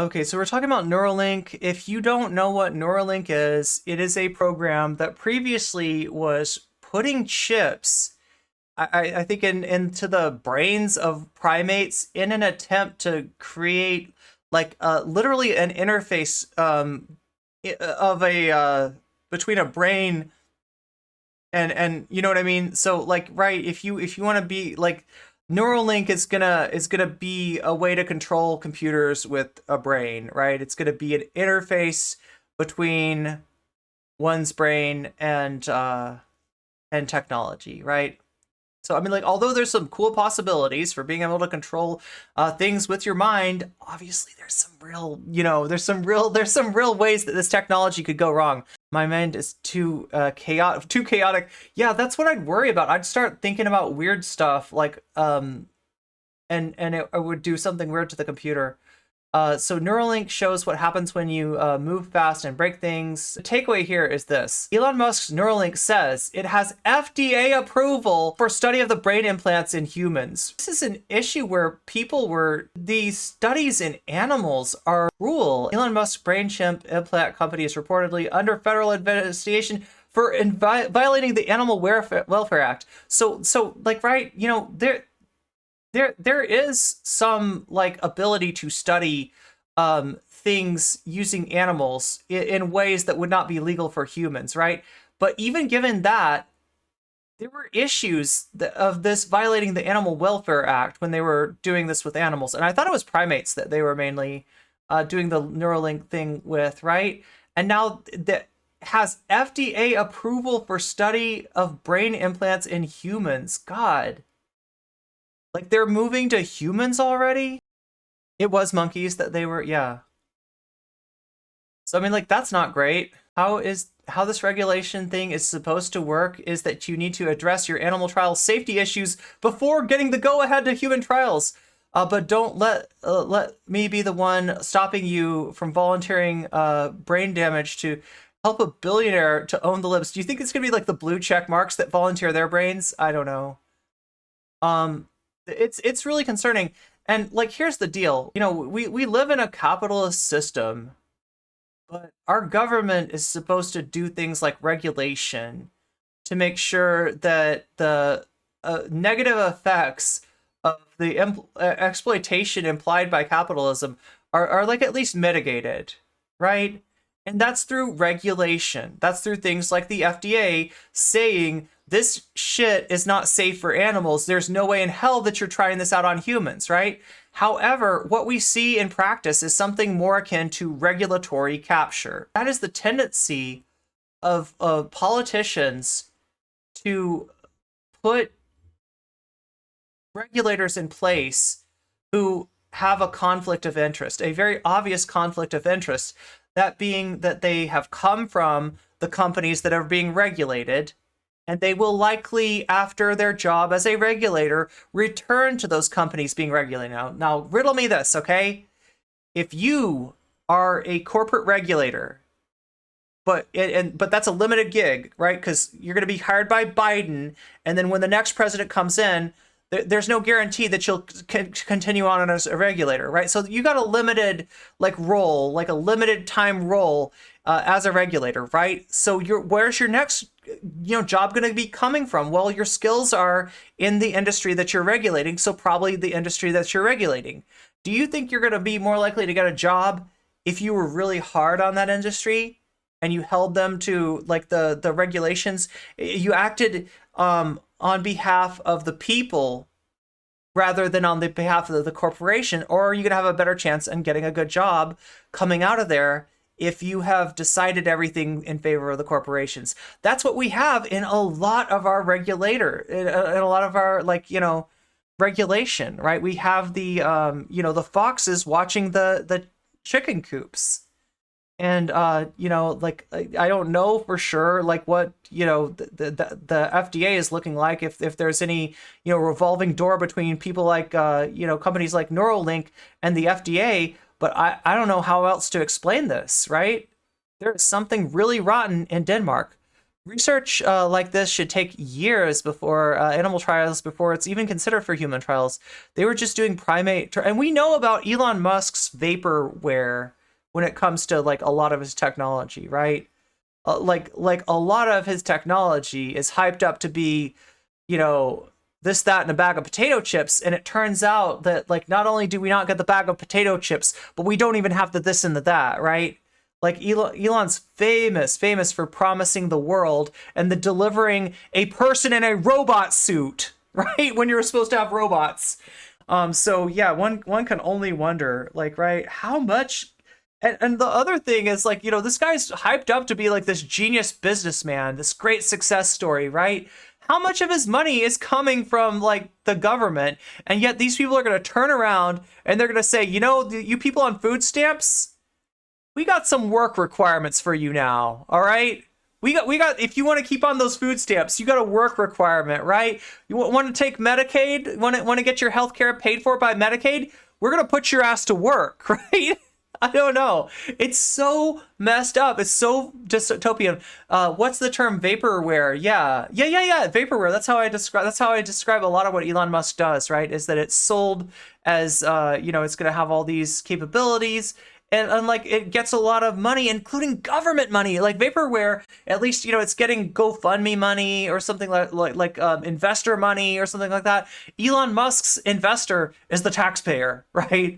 Okay, so we're talking about Neuralink. If you don't know what Neuralink is, it is a program that previously was putting chips, I think, into the brains of primates in an attempt to create like literally an interface of a between a brain and you know what I mean? So like right, if you want to be like Neuralink is gonna be a way to control computers with a brain, right? It's gonna be an interface between one's brain and technology, right? So I mean, like, although there's some cool possibilities for being able to control things with your mind, obviously there's some real, there's some real ways that this technology could go wrong. My mind is too chaotic, too chaotic. Yeah, that's what I'd worry about. I'd start thinking about weird stuff, like it would do something weird to the computer. So Neuralink shows what happens when you move fast and break things. The takeaway here is this. Elon Musk's Neuralink says it has FDA approval for study of the brain implants in humans. This is an issue where these studies in animals are cruel. Elon Musk's brain chip implant company is reportedly under federal investigation for violating the Animal Welfare Act. So like, right, there is some like ability to study things using animals in ways that would not be legal for humans, right? But even given that, there were issues of this violating the Animal Welfare Act when they were doing this with animals, and I thought it was primates that they were mainly doing the Neuralink thing with, right? And now that has FDA approval for study of brain implants in humans. God. Like they're moving to humans already? It was monkeys that they were, yeah. So I mean, like, that's not great. How this regulation thing is supposed to work is that you need to address your animal trial safety issues before getting the go-ahead to human trials. But don't let me be the one stopping you from volunteering brain damage to help a billionaire to own the libs. Do you think it's gonna be like the blue check marks that volunteer their brains? I don't know. Um, it's really concerning. And like, here's the deal. We live in a capitalist system, but our government is supposed to do things like regulation to make sure that the negative effects of the exploitation implied by capitalism are like at least mitigated, right? And that's through regulation. That's through things like the FDA saying this shit is not safe for animals. There's no way in hell that you're trying this out on humans, right? However, what we see in practice is something more akin to regulatory capture. That is the tendency of politicians to put regulators in place who have a conflict of interest, a very obvious conflict of interest, that being that they have come from the companies that are being regulated, and they will likely, after their job as a regulator, return to those companies being regulated. Now riddle me this, okay? If you are a corporate regulator, but that's a limited gig, right? Because you're going to be hired by Biden, and then when the next president comes in, there's no guarantee that you'll continue on as a regulator, right? So you got a limited like role, like a limited time role as a regulator, right? So where's your next job going to be coming from? Well, your skills are in the industry that you're regulating, so probably the industry that you're regulating. Do you think you're going to be more likely to get a job if you were really hard on that industry and you held them to like the regulations? You acted on behalf of the people rather than on the behalf of the corporation, or are you going to have a better chance in getting a good job coming out of there if you have decided everything in favor of the corporations? That's what we have in a lot of our in a lot of our regulation, right? We have the foxes watching the chicken coops. And like I don't know for sure like what the FDA is looking like, if there's any revolving door between people like companies like Neuralink and the FDA, but I don't know how else to explain this, right? There is something really rotten in Denmark. research like this should take years before animal trials before it's even considered for human trials. They were just doing and we know about Elon Musk's vaporware when it comes to like a lot of his technology, right? Like a lot of his technology is hyped up to be, you know, this, that, and a bag of potato chips, and it turns out that like not only do we not get the bag of potato chips, but we don't even have the this and the that, right? Like Elon's famous for promising the world and the delivering a person in a robot suit, right? When you're supposed to have robots. So yeah, one can only wonder, like, right, how much. And the other thing is, like, you know, this guy's hyped up to be like this genius businessman, this great success story, right? How much of his money is coming from like the government? And yet these people are going to turn around and they're going to say, you know, you people on food stamps, we got some work requirements for you now. All right. We got, if you want to keep on those food stamps, you got a work requirement, right? You want to take Medicaid, want to get your health care paid for by Medicaid? We're going to put your ass to work, right? I don't know. It's so messed up. It's so dystopian. What's the term? Vaporware. Yeah. Vaporware. That's how I describe. That's how I describe a lot of what Elon Musk does. Right? Is that it's sold as you know, it's going to have all these capabilities, and like it gets a lot of money, including government money. Like vaporware, at least, you know, it's getting GoFundMe money or something like investor money or something like that. Elon Musk's investor is the taxpayer, right?